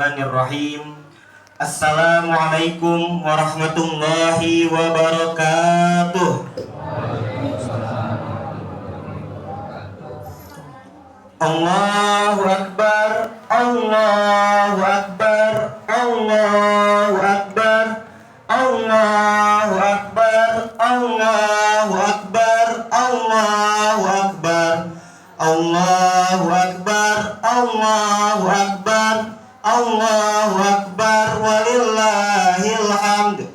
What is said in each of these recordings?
Bismillahirrahmanirrahim. Assalamualaikum warahmatullahi wabarakatuh. Allahu Akbar, Allahu Akbar, Allahu Akbar, Allahu Akbar, Allahu Akbar, Allahu Akbar, Allahu Akbar, Allahu Akbar, Allahu Akbar, walillahil hamd.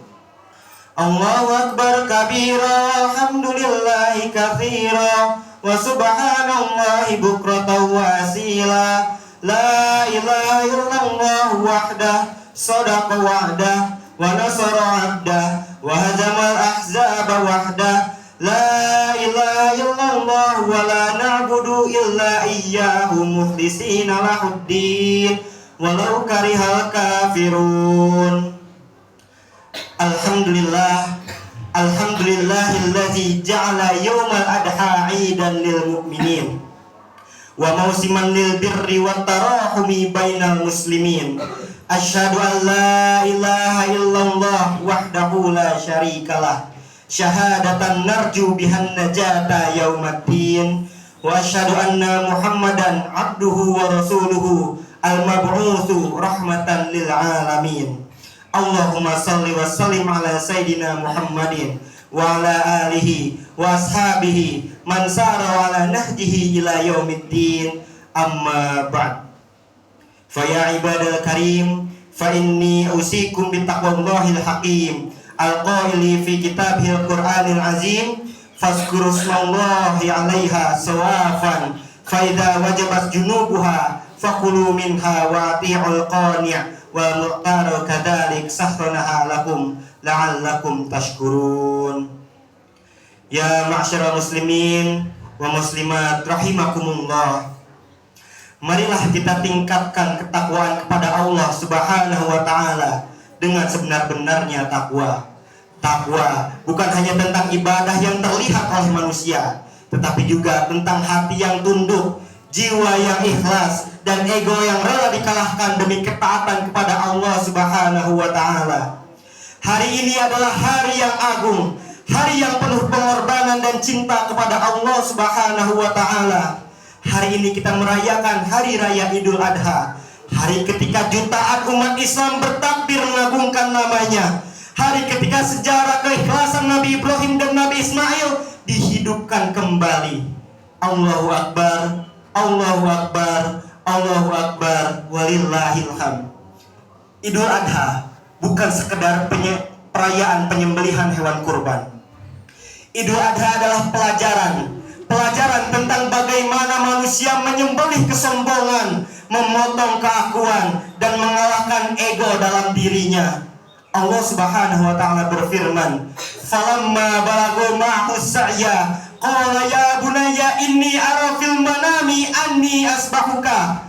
Allahu Akbar kabira, alhamdulillahi katsira, wa subhanallahi bukratan wa asila. La ilaha illallah wahdah, sadaqa wa'dah, wa nasara 'abdah, wa hazamal ahzaba wahdah. La ilaha illallah wa la na'budu illa iyyahu mukhlishina lahuddin walau karihal kafirun. Alhamdulillah, alhamdulillahilladzi ja'ala yaumal adha 'idan lil mu'minin wa mausiman lil birri wat tarahumi bainal muslimin. Asyhadu an la ilaha illallah wahdahu la syarikalah, syahadatan narju bihan najata yaumaddin, wa asyhadu anna Muhammadan abduhu wa rasuluhu al-mab'utsu rahmatan lil alamin. Allahumma salli wa sallim ala sayyidina Muhammadin wa ala alihi wa ashabihi man sara ala nahjihi ila yaumiddin, amma ba'd. Fa ya ibadal karim, fa inni usikum bi taqwallahil hakim al-qaili fi kitabihil Qur'anil azim, fazkuru smallahi 'alaiha sawafan fa idza wajabat junubuha fakulu minha wa ati'ul qani' wa mu'taru kadzalik sahranaha lakum la'allakum tashkurun. Ya ma'syaral muslimin wa muslimat rahimakumullah, marilah kita tingkatkan ketakwaan kepada Allah Subhanahu wa taala dengan sebenar-benarnya takwa. Takwa bukan hanya tentang ibadah yang terlihat oleh manusia, tetapi juga tentang hati yang tunduk, jiwa yang ikhlas, dan ego yang rela dikalahkan demi ketaatan kepada Allah Subhanahu wa taala. Hari ini adalah hari yang agung, hari yang penuh pengorbanan dan cinta kepada Allah Subhanahu wa taala. Hari ini kita merayakan hari raya Idul Adha, hari ketika jutaan umat Islam bertakbir mengagungkan namanya, hari ketika sejarah keikhlasan Nabi Ibrahim dan Nabi Ismail dihidupkan kembali. Allahu Akbar, Allahu Akbar, Allahu Akbar, walillahil hamd. Idul Adha bukan sekedar perayaan penyembelihan hewan kurban. Idul Adha adalah pelajaran tentang bagaimana manusia menyembelih kesombongan, memotong keakuan, dan mengalahkan ego dalam dirinya. Allah Subhanahu wa taala berfirman, "Falamma balagu ma'hu sa'ya, qala ya bunayya inni ara fil manami anni asbahuka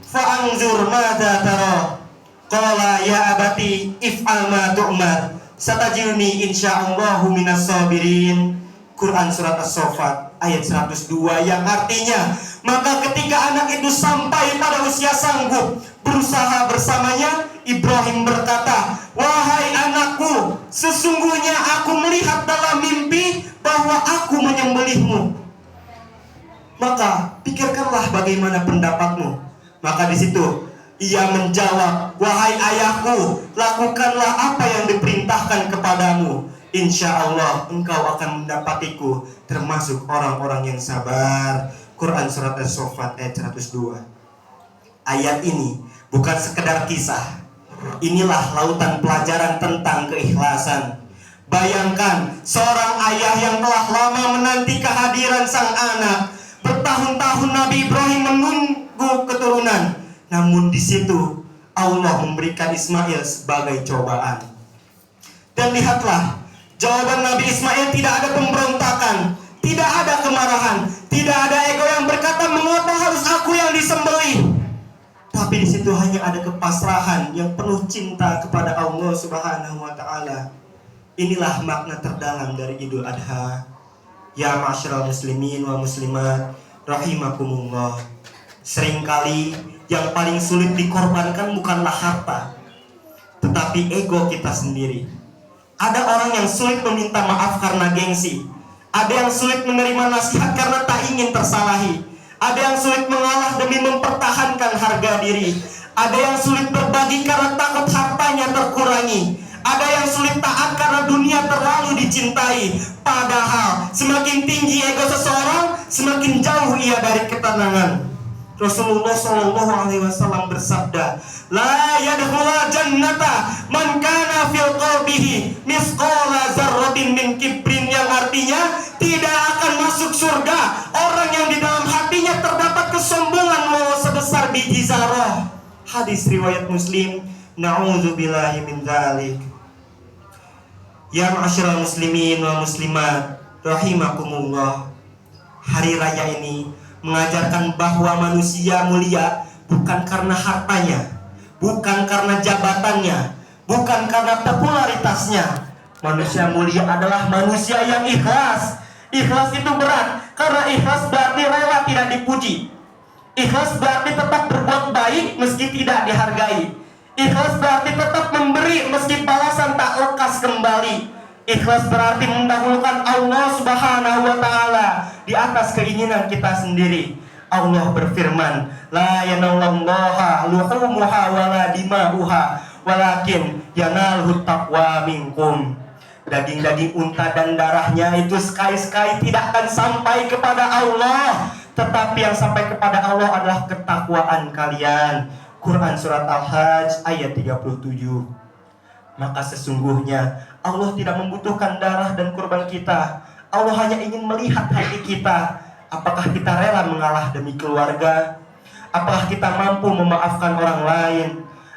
fa'anzur madza tara." Qala ya abati if'al ma tu'mar satajiduni insyaallahu minas sabirin. Quran surat As-Saffat ayat 102, yang artinya, maka ketika anak itu sampai pada usia sanggup berusaha bersamanya, Ibrahim berkata, "Wahai anakku, sesungguhnya aku melihat dalam mimpi bahwa aku menyembelihmu. Maka pikirkanlah bagaimana pendapatmu." Maka di situ ia menjawab, "Wahai ayahku, lakukanlah apa yang diperintahkan kepadamu. Insya Allah engkau akan mendapatiku termasuk orang-orang yang sabar." Quran surat As-Saffat ayat 102. Ayat ini bukan sekedar kisah. Inilah lautan pelajaran tentang keikhlasan. Bayangkan seorang ayah yang telah lama menanti kehadiran sang anak. Bertahun-tahun Nabi Ibrahim menunggu keturunan, namun di situ Allah memberikan Ismail sebagai cobaan. Dan lihatlah, jawaban Nabi Ismail tidak ada pemberontakan, tidak ada kemarahan, tidak ada ego yang berkata, "Mengapa harus aku yang disembelih?" Tapi di situ hanya ada kepasrahan yang penuh cinta kepada Allah Subhanahu wa taala. Inilah makna terdalam dari Idul Adha. Ya ma'asyiral muslimin wa muslimat rahimakumullah. Seringkali Yang paling sulit dikorbankan bukanlah harta, tetapi ego kita sendiri. Ada orang yang sulit meminta maaf karena gengsi. Ada yang sulit menerima nasihat karena tak ingin tersalahi. Ada yang sulit mengalah demi mempertahankan harga diri. Ada yang sulit berbagi karena takut hartanya terkurangi. Ada yang sulit taat karena dunia terlalu dicintai. Padahal semakin tinggi ego seseorang, semakin jauh ia dari ketenangan. Rasulullah Shallallahu Alaihi Wasallam bersabda, la yadkhulul jannata man kana fil qalbihi misqala dzarratin min kibrin, yang artinya tidak akan masuk surga orang yang di dalam hatinya terdapat kesombongan walau sebesar biji zarah. Hadis riwayat Muslim. Na'udzubillahi min dzalik. Ya ma'asyiral muslimin wa muslimat rahimakumullah. Hari raya ini mengajarkan bahwa manusia mulia bukan karena hartanya, bukan karena jabatannya, bukan karena popularitasnya. Manusia mulia adalah manusia yang ikhlas. Ikhlas itu berat, karena ikhlas berarti rela tidak dipuji. Ikhlas berarti tetap berbuat baik meski tidak dihargai. Ikhlas berarti tetap memberi meski balasan tak lekas kembali. Ikhlas berarti mendahulukan Allah Subhanahu wa Ta'ala di atas keinginan kita sendiri. Allah berfirman, la yanallaha luhumuha wala dima'uha walakin yanalhu taqwa minkum. Daging-daging unta dan darahnya itu sekali-sekali tidak akan sampai kepada Allah, tetapi yang sampai kepada Allah adalah ketakwaan kalian. Quran surat Al-Hajj ayat 37. Maka sesungguhnya Allah tidak membutuhkan darah dan kurban kita. Allah hanya ingin melihat hati kita. Apakah kita rela mengalah demi keluarga? Apakah kita mampu memaafkan orang lain?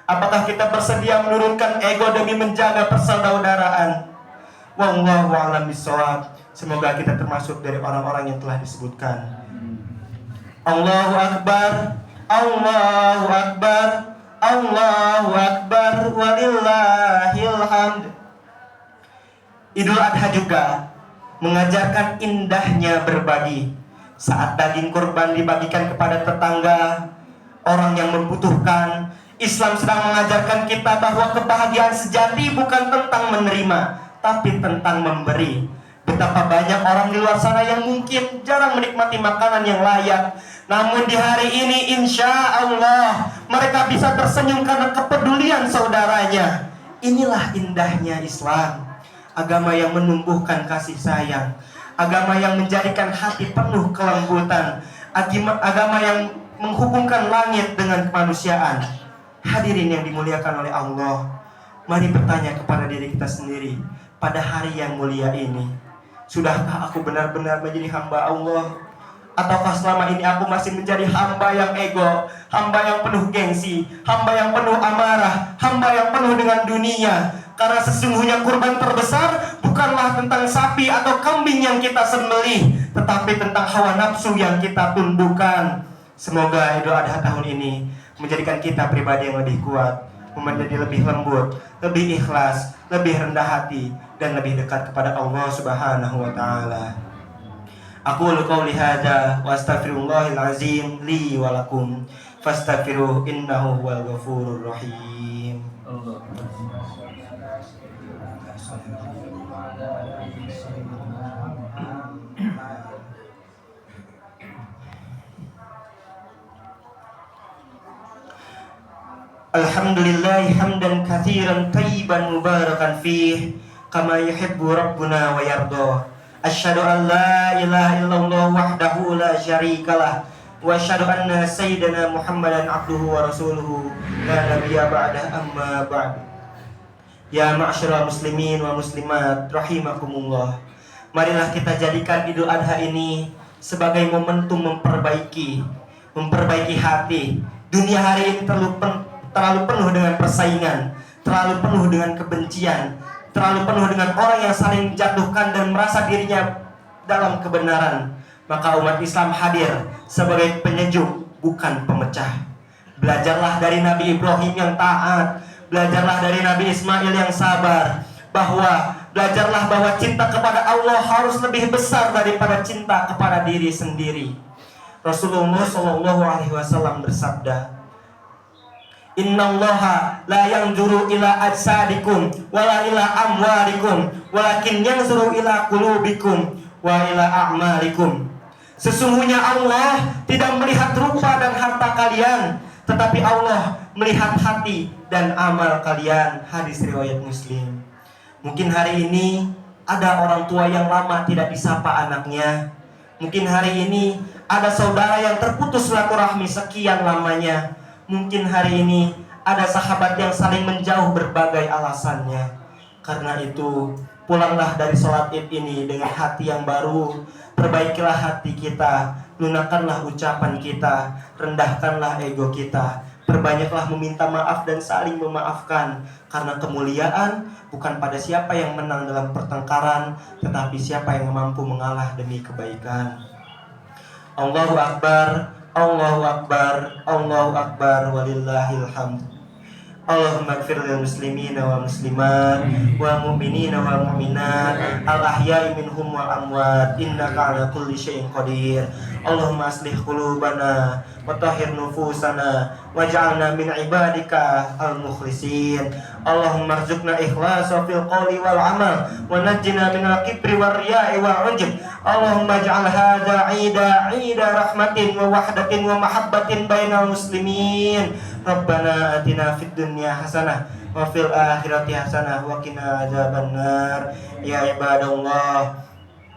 Apakah kita bersedia menurunkan ego demi menjaga persaudaraan? Wallahu a'lam bishawab. Semoga kita termasuk dari orang-orang yang telah disebutkan. Allahu Akbar, Allahu Akbar, Allahu Akbar, walillahil hamd. Idul Adha juga mengajarkan indahnya berbagi. Saat daging kurban dibagikan kepada tetangga, orang yang membutuhkan, Islam sedang mengajarkan kita bahwa kebahagiaan sejati bukan tentang menerima, tapi tentang memberi. Betapa banyak orang di luar sana yang mungkin jarang menikmati makanan yang layak, namun di hari ini insya Allah mereka bisa tersenyum karena kepedulian saudaranya. Inilah indahnya Islam, agama yang menumbuhkan kasih sayang, agama yang menjadikan hati penuh kelembutan, agama yang menghubungkan langit dengan kemanusiaan. Hadirin yang dimuliakan oleh Allah, mari bertanya kepada diri kita sendiri pada hari yang mulia ini, sudahkah aku benar-benar menjadi hamba Allah? Ataukah selama ini aku masih menjadi hamba yang ego, hamba yang penuh gengsi, hamba yang penuh amarah, hamba yang penuh dengan dunia? Karena sesungguhnya kurban terbesar bukanlah tentang sapi atau kambing yang kita sembelih, tetapi tentang hawa nafsu yang kita tundukkan. Semoga Idul Adha tahun ini menjadikan kita pribadi yang lebih kuat, menjadi lebih lembut, lebih ikhlas, lebih rendah hati, dan lebih dekat kepada Allah Subhanahu wa Ta'ala. Aku qouli hadza wa astaghfirullahal azim li wa lakum fastaghfiruhu innahu huwal ghafurur rahim. Alhamdulillah hamdan katsiran thayyiban mubarakan fih kama yuhibbu rabbuna wa yarda. Asyhadu an la ilaha illallah wahdahu la syarikalah wa asyhadu anna sayyidana Muhammadan abduhu wa rasuluhu la nabiyya ba'dah, amma ba'd. Ya ma'asyiral muslimin wa muslimat rahimakumullah. Marilah kita jadikan Idul Adha ini sebagai momentum memperbaiki hati. Dunia hari ini terlalu penuh dengan persaingan, terlalu penuh dengan kebencian, terlalu penuh dengan orang yang saling menjatuhkan dan merasa dirinya dalam kebenaran. Maka umat Islam hadir sebagai penyejuk, bukan pemecah. Belajarlah dari Nabi Ibrahim yang taat, belajarlah dari Nabi Ismail yang sabar, belajarlah bahwa cinta kepada Allah harus lebih besar daripada cinta kepada diri sendiri. Rasulullah Shallallahu Alaihi Wasallam bersabda, Innallaha la yanzuru ila ajsadikum wala ila amwalikum walakin yanzuru ila qulubikum wa ila a'malikum. Sesungguhnya Allah tidak melihat rupa dan harta kalian, tetapi Allah melihat hati dan amal kalian. Hadis riwayat Muslim. Mungkin hari ini ada orang tua yang lama tidak disapa anaknya. Mungkin hari ini ada saudara yang terputus silaturahmi sekian lamanya. Mungkin hari ini ada sahabat yang saling menjauh berbagai alasannya. Karena itu, pulanglah dari sholat id ini dengan hati yang baru. Perbaikilah hati kita, lunakkanlah ucapan kita, rendahkanlah ego kita. Perbanyaklah meminta maaf dan saling memaafkan. Karena kemuliaan bukan pada siapa yang menang dalam pertengkaran, tetapi siapa yang mampu mengalah demi kebaikan. Allahu Akbar, Allahu Akbar, Allahu Akbar, walillahil hamd. Allahumma ighfir lil muslimina wa muslimat wal mu'minina wal mu'minat al ahya'i minhum wal amwat innaka ala kulli syai'in qadir. Allahumma aslih qulubana wa tahhir nufusana waj'alna min ibadika al mukhlisin. Allahumma arzuqna ikhlasa fil qawli wal amal wa najjina min al kibri wal riya'i wal ujub. Allahumma ij'al hadha 'ida rahmatin wa wahdatin wa mahabbatin bainal muslimin. Rabbana atina fid dunya hasanah wa fil akhirati hasanah wa qina adzabannar. Ya ibadallah,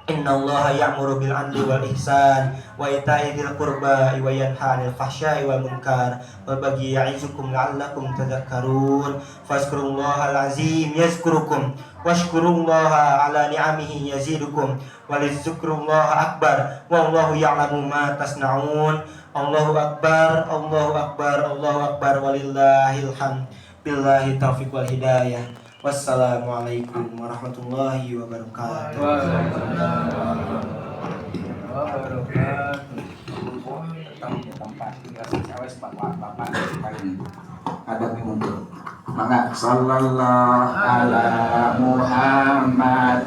innallaha ya'muru bil 'adli wal ihsan wa ita'i dzil qurba wa yanha 'anil fahsya'i wal munkar wal baghi ya'izukum la'allakum tadhakkarun. Fazkurullahal azim yazkurukum washkurullaha 'ala ni'amihi yazidukum walizikrullaha akbar wallahu ya'lamu ma tasna'un. Allahu Akbar, Allahu Akbar, Allahu Akbar, walillahil hamd. Billahi taufiq wal hidayah. Wassalamualaikum warahmatullahi wabarakatuh. Ada untuk maka sallallahu ala Muhammad